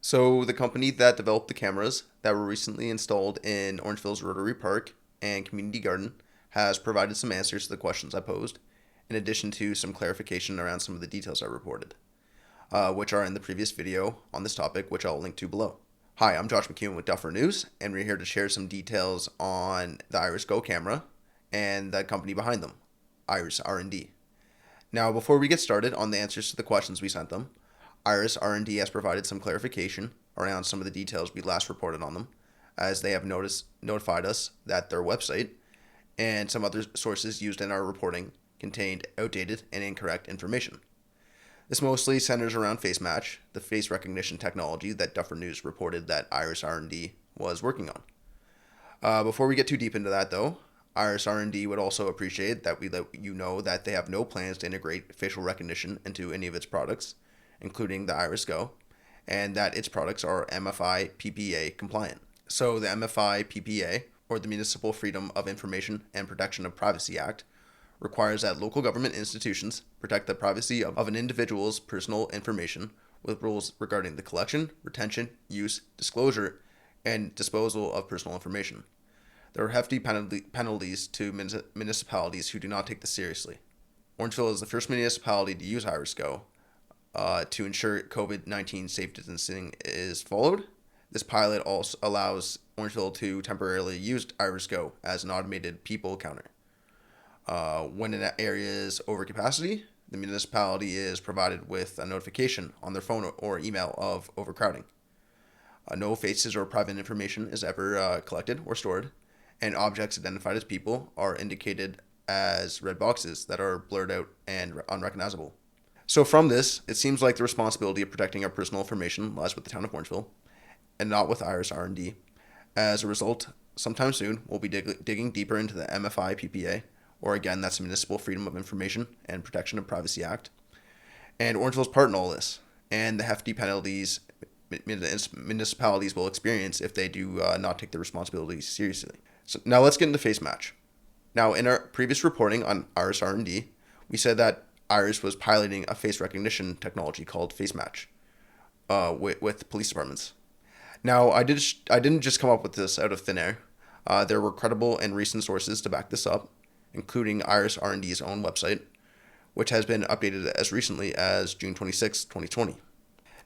So the company that developed the cameras that were recently installed in Orangeville's Rotary Park and Community Garden has provided some answers to the questions I posed, in addition to some clarification around some of the details I reported, which are in the previous video on this topic, which I'll link to below. Hi, I'm Josh McEwen with Dufferin News, and we're here to share some details on the irisGO camera and the company behind them, IRIS R&D. Now, before we get started on the answers to the questions we sent them, IRIS R&D has provided some clarification around some of the details we last reported on them, as they have notified us that their website and some other sources used in our reporting contained outdated and incorrect information. This mostly centers around FaceMatch, the face recognition technology that Dufferin News reported that IRIS R&D was working on. Before we get too deep into that, though, IRIS R&D would also appreciate that we let you know that they have no plans to integrate facial recognition into any of its products, including the irisGO, and that its products are MFI PPA compliant. So the MFI PPA, or the Municipal Freedom of Information and Protection of Privacy Act, requires that local government institutions protect the privacy of an individual's personal information with rules regarding the collection, retention, use, disclosure, and disposal of personal information. There are hefty penalties to municipalities who do not take this seriously. Orangeville is the first municipality to use irisGO to ensure COVID-19 safe distancing is followed. This pilot also allows Orangeville to temporarily use irisGO as an automated people counter. When an area is over capacity, the municipality is provided with a notification on their phone or email of overcrowding. No faces or private information is ever collected or stored, and objects identified as people are indicated as red boxes that are blurred out and unrecognizable. So from this, it seems like the responsibility of protecting our personal information lies with the Town of Orangeville and not with IRIS R&D. As a result, sometime soon, we'll be digging deeper into the MFI PPA, or again, that's the Municipal Freedom of Information and Protection of Privacy Act, and Orangeville's part in all this, and the hefty penalties municipalities will experience if they do not take their responsibilities seriously. So now let's get into FaceMatch. Now, in our previous reporting on IRIS R&D, we said that IRIS was piloting a face recognition technology called FaceMatch with police departments. Now, I didn't just come up with this out of thin air. There were credible and recent sources to back this up, including IRIS R&D's own website, which has been updated as recently as June 26, 2020.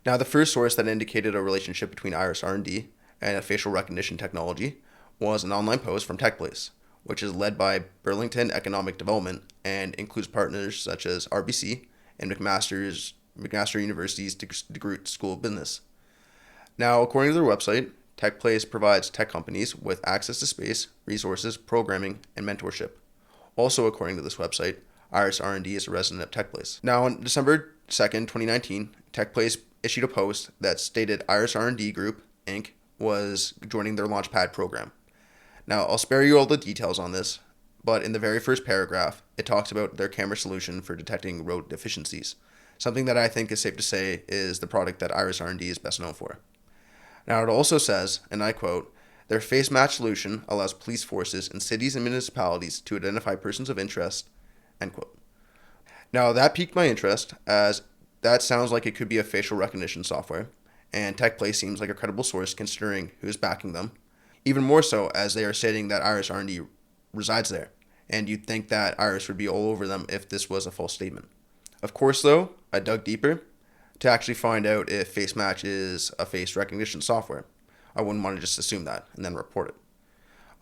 Now, the first source that indicated a relationship between IRIS R&D and a facial recognition technology was an online post from TechPlace, which is led by Burlington Economic Development and includes partners such as RBC and McMaster University's DeGroote School of Business. Now, according to their website, TechPlace provides tech companies with access to space, resources, programming, and mentorship. Also, according to this website, IRIS R&D is a resident of TechPlace. Now, on December 2nd, 2019, TechPlace issued a post that stated IRIS R&D Group, Inc. was joining their Launchpad program. Now, I'll spare you all the details on this, but in the very first paragraph, it talks about their camera solution for detecting road deficiencies, something that I think is safe to say is the product that IRIS R&D is best known for. Now, it also says, and I quote, their FaceMatch solution allows police forces in cities and municipalities to identify persons of interest, end quote. Now, that piqued my interest, as that sounds like it could be a facial recognition software, and TechPlace seems like a credible source considering who's backing them. Even more so as they are stating that IRIS R&D resides there, and you'd think that IRIS would be all over them if this was a false statement. Of course, though, I dug deeper to actually find out if FaceMatch is a face recognition software. I wouldn't want to just assume that and then report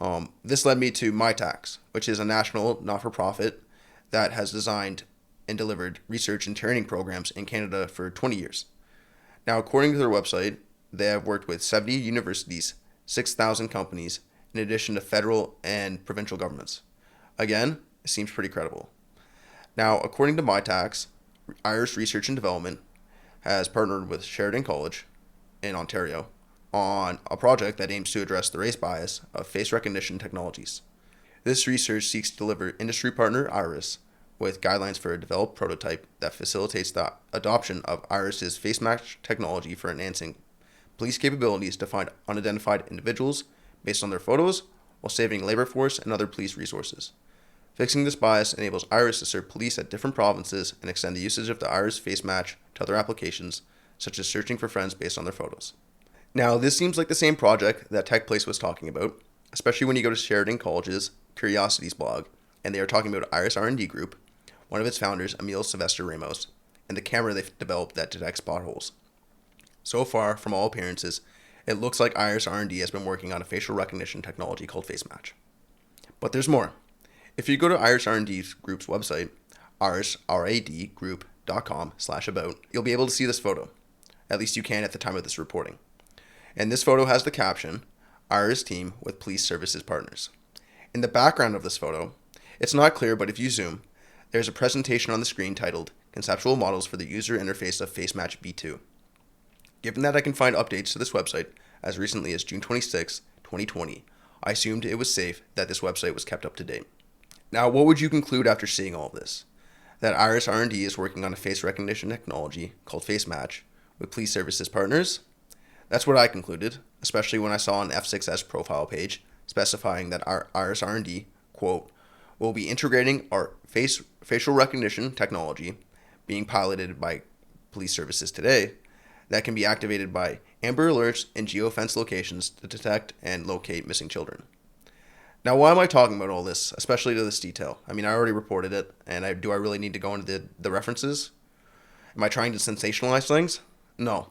it. This led me to MyTax, which is a national not-for-profit that has designed and delivered research and training programs in Canada for 20 years. Now, according to their website, they have worked with 70 universities, 6,000 companies, in addition to federal and provincial governments. Again, it seems pretty credible. Now, according to MyTax, IRIS Research and Development has partnered with Sheridan College in Ontario on a project that aims to address the race bias of face recognition technologies. This research seeks to deliver industry partner IRIS with guidelines for a developed prototype that facilitates the adoption of IRIS's FaceMatch technology for enhancing police capabilities to find unidentified individuals based on their photos while saving labor force and other police resources. Fixing this bias enables IRIS to serve police at different provinces and extend the usage of the IRIS FaceMatch to other applications such as searching for friends based on their photos. Now, this seems like the same project that Tech Place was talking about, especially when you go to Sheridan College's Curiosities blog, and they are talking about IRIS R&D Group, one of its founders, Emil Sylvester Ramos, and the camera they've developed that detects potholes. So far, from all appearances, it looks like IRIS R&D has been working on a facial recognition technology called FaceMatch. But there's more. If you go to IRIS R&D Group's website, irisRADgroup.com/about, you'll be able to see this photo. At least you can at the time of this reporting. And this photo has the caption, IRIS team with police services partners. In the background of this photo, it's not clear, but if you zoom, there's a presentation on the screen titled Conceptual Models for the User Interface of FaceMatch V2. Given that I can find updates to this website as recently as June 26, 2020, I assumed it was safe that this website was kept up to date. Now, what would you conclude after seeing all of this? That IRIS R&D is working on a face recognition technology called FaceMatch with police services partners? That's what I concluded, especially when I saw an F6S profile page specifying that our IRIS R&D, quote, will be integrating our facial recognition technology being piloted by police services today that can be activated by Amber Alerts in geofence locations to detect and locate missing children. Now, why am I talking about all this, especially to this detail? I mean, I already reported it, and do I really need to go into the references? Am I trying to sensationalize things? No.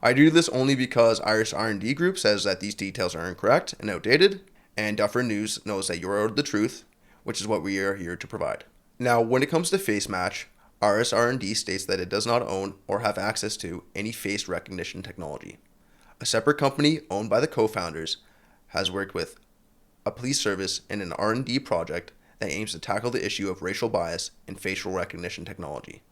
I do this only because IRIS R&D Group says that these details are incorrect and outdated, and Dufferin News knows that you're owed the truth, which is what we are here to provide. Now, when it comes to FaceMatch, IRIS R&D states that it does not own or have access to any face recognition technology. A separate company owned by the co-founders has worked with a police service in an R&D project that aims to tackle the issue of racial bias in facial recognition technology.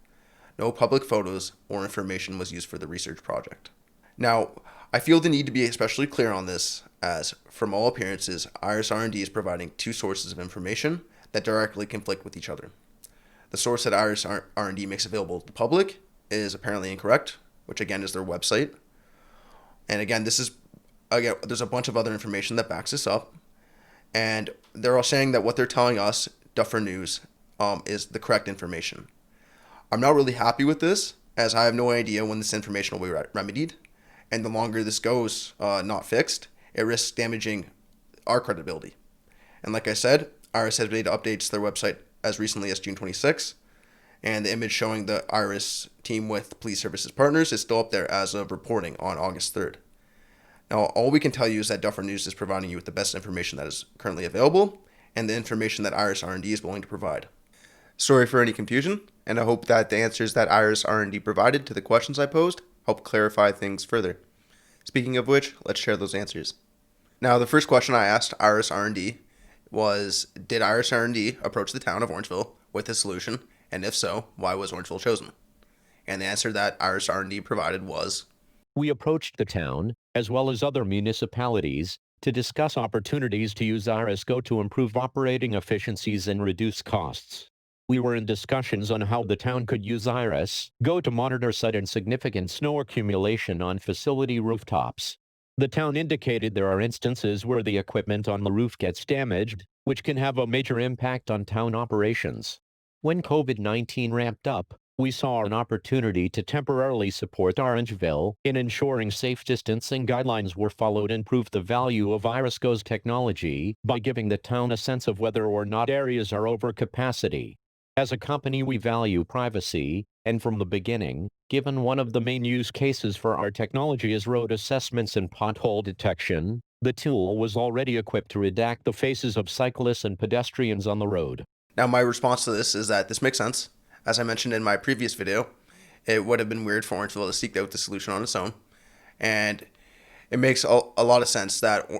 No public photos or information was used for the research project. Now, I feel the need to be especially clear on this, as, from all appearances, IRIS R&D is providing two sources of information that directly conflict with each other. The source that IRIS R&D makes available to the public is apparently incorrect, which again is their website. And again, there's a bunch of other information that backs this up. And they're all saying that what they're telling us, Dufferin News, is the correct information. I'm not really happy with this, as I have no idea when this information will be remedied. And the longer this goes not fixed, it risks damaging our credibility. And like I said, IRIS has made updates to their website as recently as June 26, and the image showing the IRIS team with police services partners is still up there as of reporting on August 3rd. Now, all we can tell you is that Dufferin News is providing you with the best information that is currently available, and the information that IRIS R&D is willing to provide. Sorry for any confusion, and I hope that the answers that IRIS R&D provided to the questions I posed help clarify things further. Speaking of which, let's share those answers. Now, the first question I asked IRIS R&D was, did IRIS R&D approach the town of Orangeville with a solution, and if so, why was Orangeville chosen? And the answer that IRIS R&D provided was, we approached the town, as well as other municipalities, to discuss opportunities to use irisGO to improve operating efficiencies and reduce costs. We were in discussions on how the town could use irisGO to monitor sudden significant snow accumulation on facility rooftops. The town indicated there are instances where the equipment on the roof gets damaged, which can have a major impact on town operations. When COVID-19 ramped up, we saw an opportunity to temporarily support Orangeville in ensuring safe distancing guidelines were followed and prove the value of irisGO's technology by giving the town a sense of whether or not areas are over capacity. As a company, we value privacy, and from the beginning, given one of the main use cases for our technology is road assessments and pothole detection, the tool was already equipped to redact the faces of cyclists and pedestrians on the road. Now, my response to this is that this makes sense. As I mentioned in my previous video, it would have been weird for Orangeville to seek out the solution on its own. And it makes a lot of sense that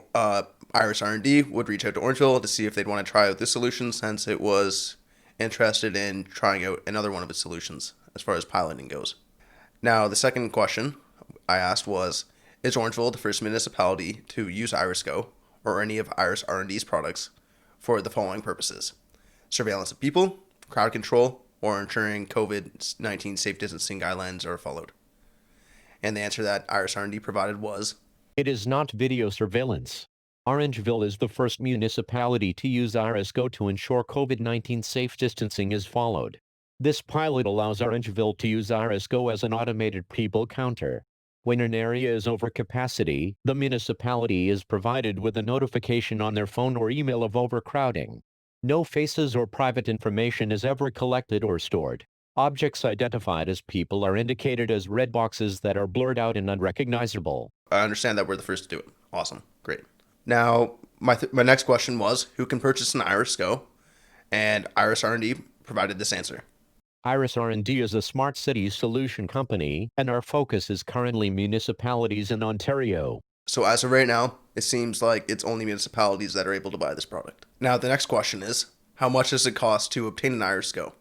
IRIS R&D would reach out to Orangeville to see if they'd want to try out this solution, since it was interested in trying out another one of its solutions as far as piloting goes. Now, the second question I asked was, is Orangeville the first municipality to use irisGO or any of IRIS R&D's products for the following purposes: surveillance of people, crowd control, or ensuring COVID-19 safe distancing guidelines are followed? And the answer that IRIS R&D provided was, it is not video surveillance. Orangeville is the first municipality to use irisGO to ensure COVID-19 safe distancing is followed. This pilot allows Orangeville to use irisGO as an automated people counter. When an area is over capacity, the municipality is provided with a notification on their phone or email of overcrowding. No faces or private information is ever collected or stored. Objects identified as people are indicated as red boxes that are blurred out and unrecognizable. I understand that we're the first to do it. Awesome. Great. Now, my next question was, who can purchase an irisGO? And IRIS R&D provided this answer. IRIS R&D is a smart city solution company, and our focus is currently municipalities in Ontario. So as of right now, it seems like it's only municipalities that are able to buy this product. Now, the next question is, how much does it cost to obtain an irisGO?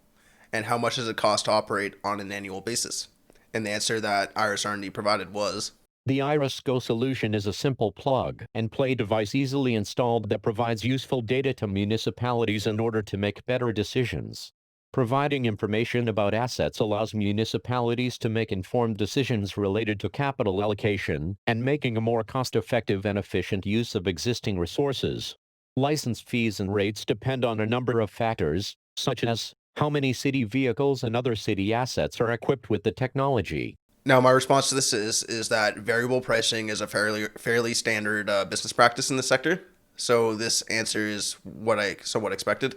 And how much does it cost to operate on an annual basis? And the answer that IRIS R&D provided was, the irisGO solution is a simple plug-and-play device easily installed that provides useful data to municipalities in order to make better decisions. Providing information about assets allows municipalities to make informed decisions related to capital allocation and making a more cost-effective and efficient use of existing resources. License fees and rates depend on a number of factors, such as how many city vehicles and other city assets are equipped with the technology. Now, my response to this is that variable pricing is a fairly standard business practice in the sector. So this answer is what I somewhat expected.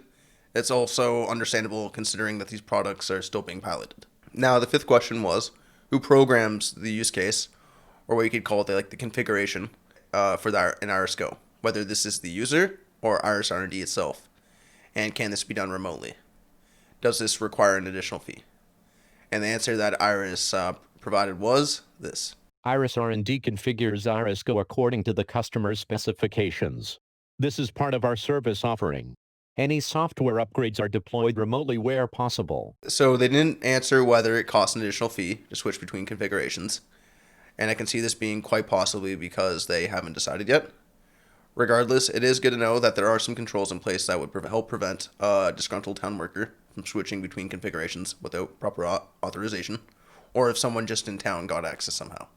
It's also understandable considering that these products are still being piloted. Now, the fifth question was, who programs the use case, or what you could call it the configuration for an irisGO, whether this is the user or IRIS R&D itself, and can this be done remotely? Does this require an additional fee? And the answer that IRIS provided was this. IRIS R&D configures irisGO according to the customer's specifications. This is part of our service offering. Any software upgrades are deployed remotely where possible. So they didn't answer whether it costs an additional fee to switch between configurations, and I can see this being quite possibly because they haven't decided yet. Regardless, it is good to know that there are some controls in place that would help prevent a disgruntled town worker from switching between configurations without proper authorization, or if someone just in town got access somehow.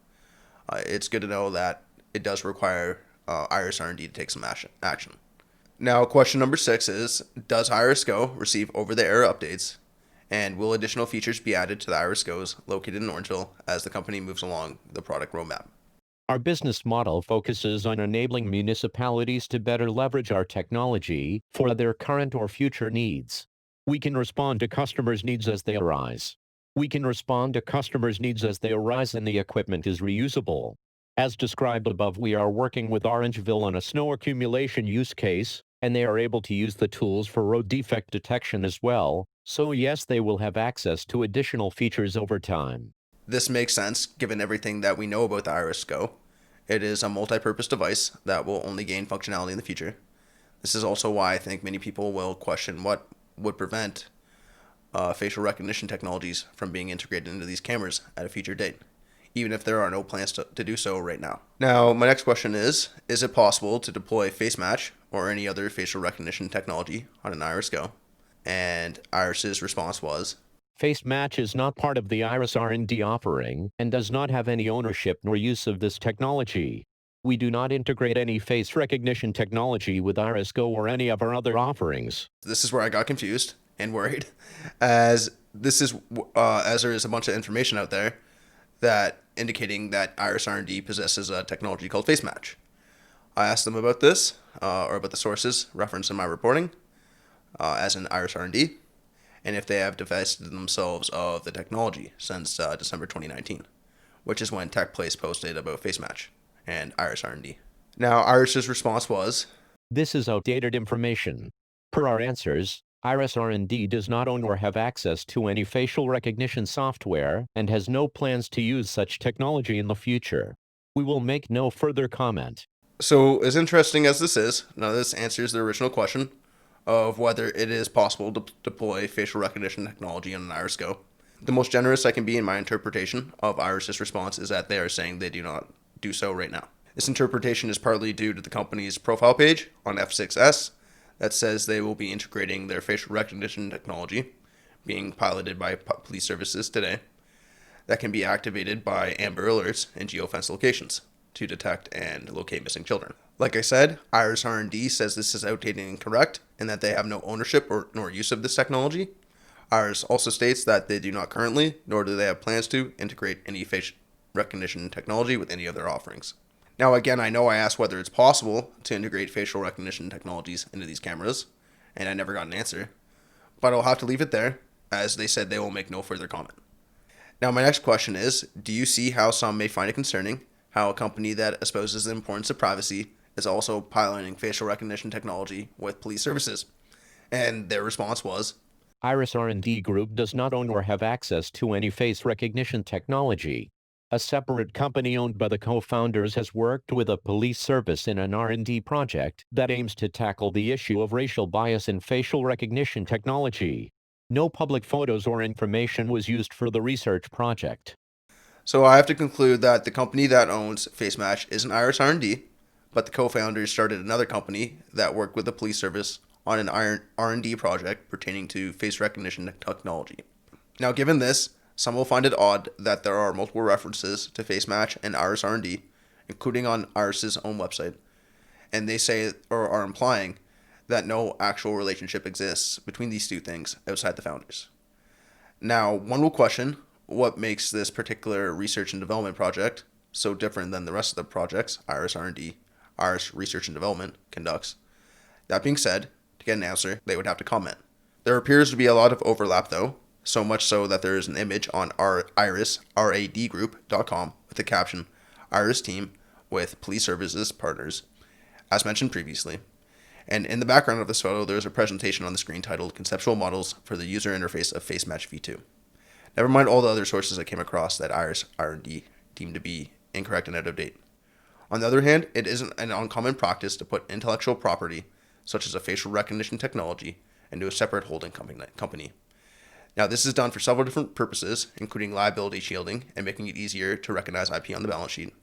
It's good to know that it does require IRIS R&D to take some action. Now, question number 6 is, does irisGO receive over-the-air updates, and will additional features be added to the irisGOs located in Orangeville as the company moves along the product roadmap? Our business model focuses on enabling municipalities to better leverage our technology for their current or future needs. We can respond to customers' needs as they arise. And the equipment is reusable. As described above, we are working with Orangeville on a snow accumulation use case, and they are able to use the tools for road defect detection as well, so yes, they will have access to additional features over time. This makes sense given everything that we know about the irisGO. It is a multi-purpose device that will only gain functionality in the future. This is also why I think many people will question what would prevent facial recognition technologies from being integrated into these cameras at a future date, even if there are no plans to do so right now. Now, my next question is it possible to deploy FaceMatch or any other facial recognition technology on an irisGO? And IRIS's response was, FaceMatch is not part of the IRIS R&D offering and does not have any ownership nor use of this technology. We do not integrate any face recognition technology with irisGO or any of our other offerings. This is where I got confused and worried, as there is a bunch of information out there that indicating that IRIS R&D possesses a technology called FaceMatch. I asked them about this, or about the sources referenced in my reporting, as in IRIS R&D, and if they have divested themselves of the technology since December 2019, which is when TechPlace posted about FaceMatch and IRIS R&D. Now, IRIS's response was, this is outdated information. Per our answers, IRIS R&D does not own or have access to any facial recognition software and has no plans to use such technology in the future. We will make no further comment. So, as interesting as this is, now this answers the original question of whether it is possible to deploy facial recognition technology on an irisGO. The most generous I can be in my interpretation of IRIS's response is that they are saying they do not do so right now. This interpretation is partly due to the company's profile page on F6S that says they will be integrating their facial recognition technology, being piloted by police services today, that can be activated by Amber Alerts in geofence locations to detect and locate missing children. Like I said, IRIS R&D says this is outdated and incorrect, and that they have no ownership nor use of this technology. IRIS also states that they do not currently, nor do they have plans to, integrate any face recognition technology with any of their offerings. Now, again, I know I asked whether it's possible to integrate facial recognition technologies into these cameras, and I never got an answer. But I'll have to leave it there, as they said they will make no further comment. Now, my next question is, do you see how some may find it concerning how a company that espouses the importance of privacy is also piloting facial recognition technology with police services? And their response was, IRIS R&D Group does not own or have access to any face recognition technology. A separate company owned by the co-founders has worked with a police service in an R&D project that aims to tackle the issue of racial bias in facial recognition technology. No public photos or information was used for the research project. so I have to conclude that the company that owns FaceMatch is an IRIS R&D, but the co-founders started another company that worked with the police service on an R&D project pertaining to face recognition technology. Now, given this, some will find it odd that there are multiple references to FaceMatch and IRIS R&D, including on IRIS's own website, and they say or are implying that no actual relationship exists between these two things outside the founders. Now, one will question what makes this particular research and development project so different than the rest of the projects IRIS R&D, IRIS Research and Development conducts. That being said, to get an answer, they would have to comment. There appears to be a lot of overlap though, so much so that there is an image on our irisRandGroup.com with the caption, IRIS team with police services partners, as mentioned previously. And in the background of this photo, there is a presentation on the screen titled Conceptual Models for the User Interface of FaceMatch V2. Never mind all the other sources I came across that IRIS R&D deemed to be incorrect and out of date. On the other hand, it isn't an uncommon practice to put intellectual property, such as a facial recognition technology, into a separate holding company. Now, this is done for several different purposes, including liability shielding and making it easier to recognize IP on the balance sheet.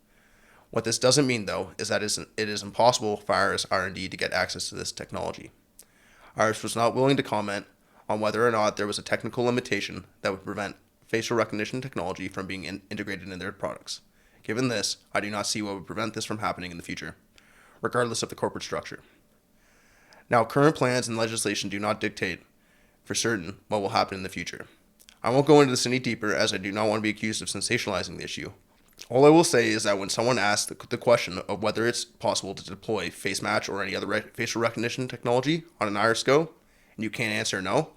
What this doesn't mean, though, is that it is impossible for IRIS R&D to get access to this technology. IRIS was not willing to comment on whether or not there was a technical limitation that would prevent facial recognition technology from being integrated in their products. Given this, I do not see what would prevent this from happening in the future, regardless of the corporate structure. Now, current plans and legislation do not dictate for certain what will happen in the future. I won't go into this any deeper as I do not want to be accused of sensationalizing the issue. All I will say is that when someone asks the question of whether it's possible to deploy FaceMatch or any other facial recognition technology on an irisGO, and you can't answer no,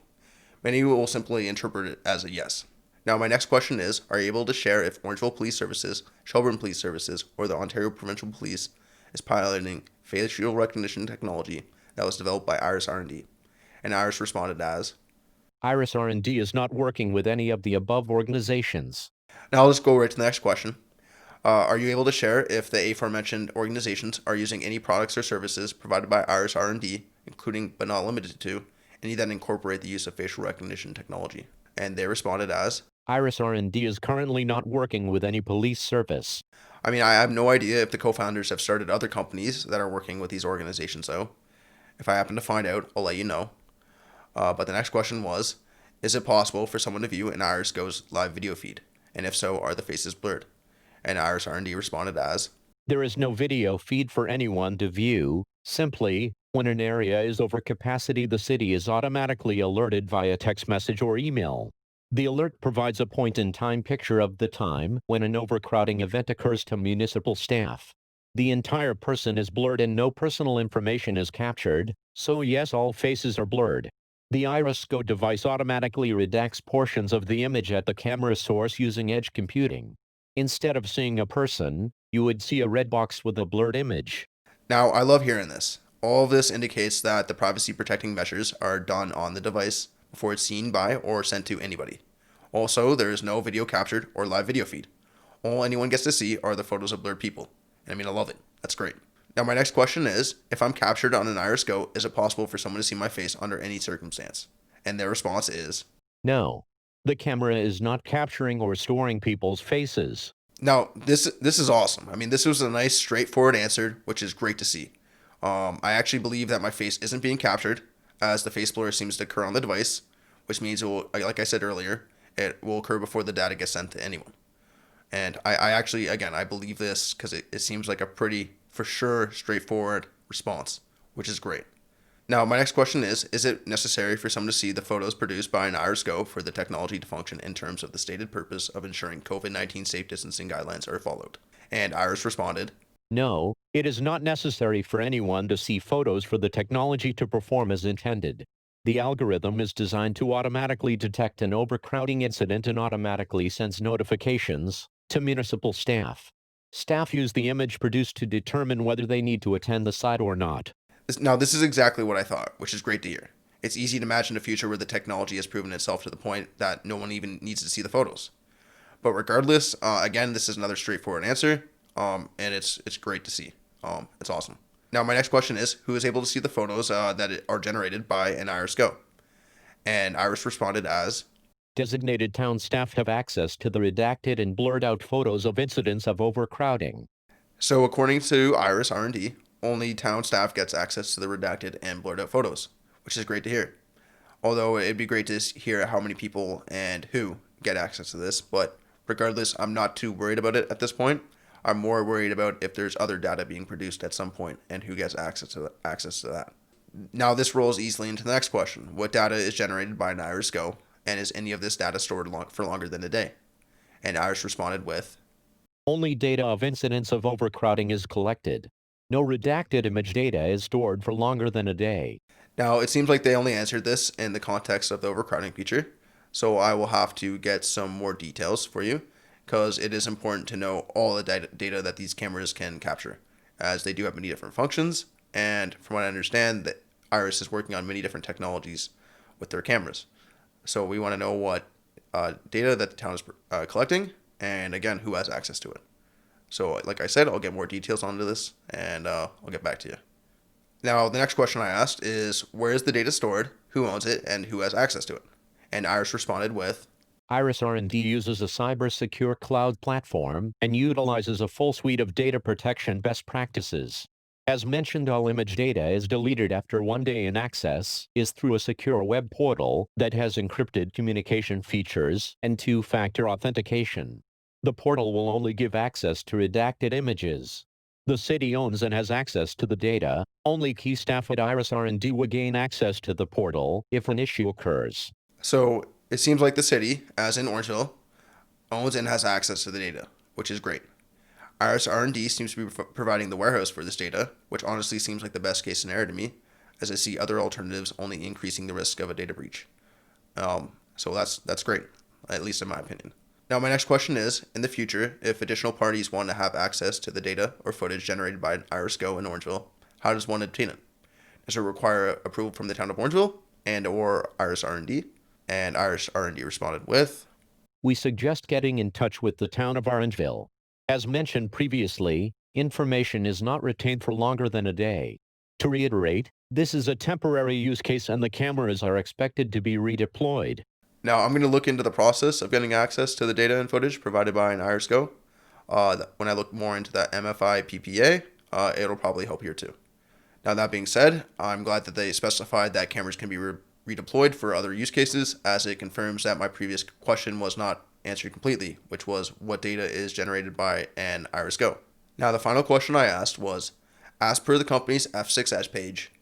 many will simply interpret it as a yes. Now, my next question is, are you able to share if Orangeville Police Services, Shelburne Police Services, or the Ontario Provincial Police is piloting facial recognition technology that was developed by IRIS R&D? And IRIS responded as, IRIS R&D is not working with any of the above organizations. Now let's go right to the next question. Are you able to share if the aforementioned organizations are using any products or services provided by IRIS R&D, including but not limited to, any that incorporate the use of facial recognition technology? And they responded as, IRIS R&D is currently not working with any police service. I mean, I have no idea if the co-founders have started other companies that are working with these organizations, though. If I happen to find out, I'll let you know. But the next question was, is it possible for someone to view an irisGO's live video feed? And if so, are the faces blurred? And IRIS R&D responded as, There is no video feed for anyone to view. Simply, when an area is over capacity, the city is automatically alerted via text message or email. The alert provides a point-in-time picture of the time when an overcrowding event occurs to municipal staff. The entire person is blurred and no personal information is captured, so yes, all faces are blurred. The irisGO device automatically redacts portions of the image at the camera source using edge computing. Instead of seeing a person, you would see a red box with a blurred image. Now, I love hearing this. All of this indicates that the privacy protecting measures are done on the device before it's seen by or sent to anybody. Also, there is no video captured or live video feed. All anyone gets to see are the photos of blurred people. And I mean, I love it. That's great. Now, my next question is, if I'm captured on an irisGO, is it possible for someone to see my face under any circumstance? And their response is, No. The camera is not capturing or storing people's faces. now, this is awesome. I mean, this was a nice, straightforward answer, which is great to see. I actually believe that my face isn't being captured, as the face blur seems to occur on the device, which means it will, like I said earlier, it will occur before the data gets sent to anyone. And I actually, again, I believe this because it seems like a pretty, for sure, straightforward response, which is great. Now, my next question is it necessary for someone to see the photos produced by an irisGO for the technology to function in terms of the stated purpose of ensuring COVID-19 safe distancing guidelines are followed? And Iris responded, No, it is not necessary for anyone to see photos for the technology to perform as intended. The algorithm is designed to automatically detect an overcrowding incident and automatically sends notifications to municipal staff. Staff use the image produced to determine whether they need to attend the site or not. Now, this is exactly what I thought, which is great to hear. It's easy to imagine a future where the technology has proven itself to the point that no one even needs to see the photos. But regardless, again, this is another straightforward answer, and it's great to see. It's awesome. Now, my next question is, who is able to see the photos that are generated by an irisGO? And Iris responded as, Designated town staff have access to the redacted and blurred out photos of incidents of overcrowding. so according to IRIS R&D, only town staff gets access to the redacted and blurred out photos, which is great to hear. Although it'd be great to hear how many people and who get access to this, but regardless, I'm not too worried about it at this point. I'm more worried about if there's other data being produced at some point and who gets access to that. Now, this rolls easily into the next question. What data is generated by an irisGO, and is any of this data stored for longer than a day? And Iris responded with, Only data of incidents of overcrowding is collected. No redacted image data is stored for longer than a day. now, it seems like they only answered this in the context of the overcrowding feature, so I will have to get some more details for you, because it is important to know all the data that these cameras can capture, as they do have many different functions, and from what I understand, that Iris is working on many different technologies with their cameras. So we want to know what data that the town is collecting, and again, who has access to it. So, like I said, I'll get more details onto this, and I'll get back to you. Now, the next question I asked is, where is the data stored, who owns it, and who has access to it? And Iris responded with, IRIS R&D uses a cyber-secure cloud platform and utilizes a full suite of data protection best practices. As mentioned, all image data is deleted after 1 day and access is through a secure web portal that has encrypted communication features and two-factor authentication. The portal will only give access to redacted images. The city owns and has access to the data. Only key staff at IRIS R&D will gain access to the portal if an issue occurs. so it seems like the city, as in Orangeville, owns and has access to the data, which is great. IRIS R&D seems to be providing the warehouse for this data, which honestly seems like the best case scenario to me, as I see other alternatives only increasing the risk of a data breach. So that's great, at least in my opinion. Now, my next question is, in the future, if additional parties want to have access to the data or footage generated by an irisGO in Orangeville, how does one obtain it? Does it require approval from the Town of Orangeville and or IRIS R&D? And IRIS R&D responded with, We suggest getting in touch with the Town of Orangeville. As mentioned previously, information is not retained for longer than a day. To reiterate, this is a temporary use case and the cameras are expected to be redeployed. now I'm going to look into the process of getting access to the data and footage provided by an irisGO. When I look more into that MFI PPA, it'll probably help here too. Now, that being said, I'm glad that they specified that cameras can be redeployed for other use cases, as it confirms that my previous question was not answered completely, which was what data is generated by an irisGO. Now, the final question I asked was, as per the company's F6 Edge page,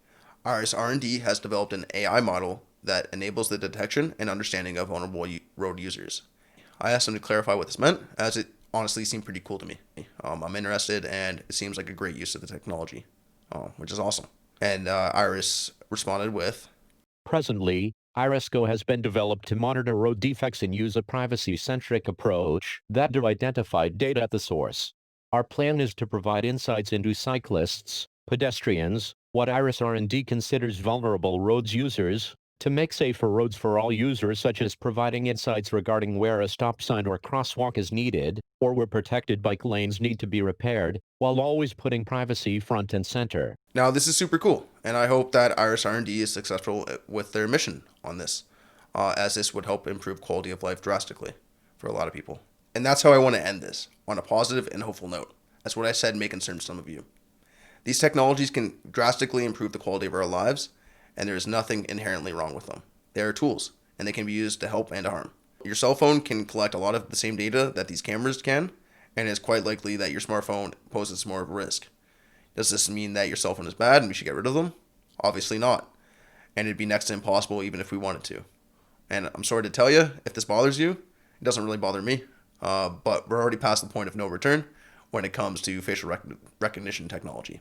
IRIS R&D has developed an AI model that enables the detection and understanding of vulnerable road users. I asked them to clarify what this meant, as it honestly seemed pretty cool to me. I'm interested, and it seems like a great use of the technology, which is awesome. And Iris responded with, Presently, irisGO has been developed to monitor road defects and use a privacy-centric approach that to identify data at the source. Our plan is to provide insights into cyclists, pedestrians, what IRIS R&D considers vulnerable roads users, to make safer roads for all users, such as providing insights regarding where a stop sign or crosswalk is needed, or where protected bike lanes need to be repaired, while always putting privacy front and center. now this is super cool, and I hope that IRIS R&D is successful with their mission on this, as this would help improve quality of life drastically for a lot of people. And that's how I want to end this, on a positive and hopeful note. That's what I said may concern some of you. These technologies can drastically improve the quality of our lives, and there is nothing inherently wrong with them. They are tools, and they can be used to help and to harm. Your cell phone can collect a lot of the same data that these cameras can, and it's quite likely that your smartphone poses more of a risk. Does this mean that your cell phone is bad and we should get rid of them? Obviously not. and it'd be next to impossible even if we wanted to. And I'm sorry to tell you, if this bothers you, it doesn't really bother me, but we're already past the point of no return when it comes to facial recognition technology.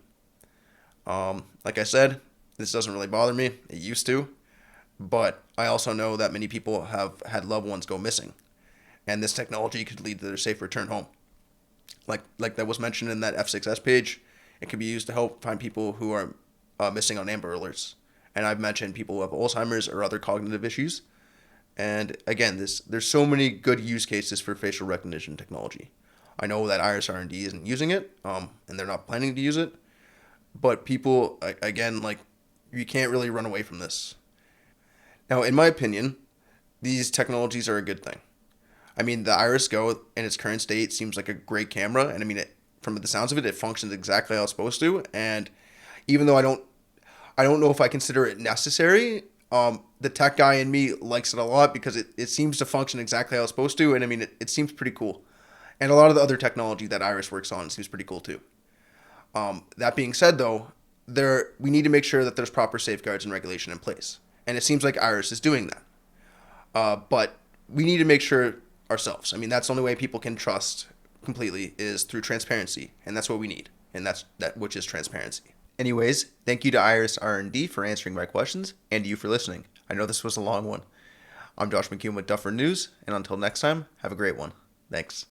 Like I said, this doesn't really bother me. It used to, but I also know that many people have had loved ones go missing, and this technology could lead to their safe return home. Like that was mentioned in that F6S page, it could be used to help find people who are missing on Amber Alerts. And I've mentioned people who have Alzheimer's or other cognitive issues. And again, there's so many good use cases for facial recognition technology. I know that IRIS R&D isn't using it, and they're not planning to use it. But people, again, like, you can't really run away from this. Now, in my opinion, these technologies are a good thing. I mean, the irisGO in its current state seems like a great camera, and I mean, from the sounds of it, it functions exactly how it's supposed to. And even though I don't know if I consider it necessary, the tech guy in me likes it a lot because it seems to function exactly how it's supposed to, and I mean, it seems pretty cool. And a lot of the other technology that Iris works on seems pretty cool too. That being said, though, we need to make sure that there's proper safeguards and regulation in place, and it seems like Iris is doing that. But we need to make sure ourselves. I mean, that's the only way people can trust completely is through transparency, and that's what we need, and which is transparency. Anyways, thank you to IRIS R&D for answering my questions, and to you for listening. I know this was a long one. I'm Josh McCune with Dufferin News, and until next time, have a great one. Thanks.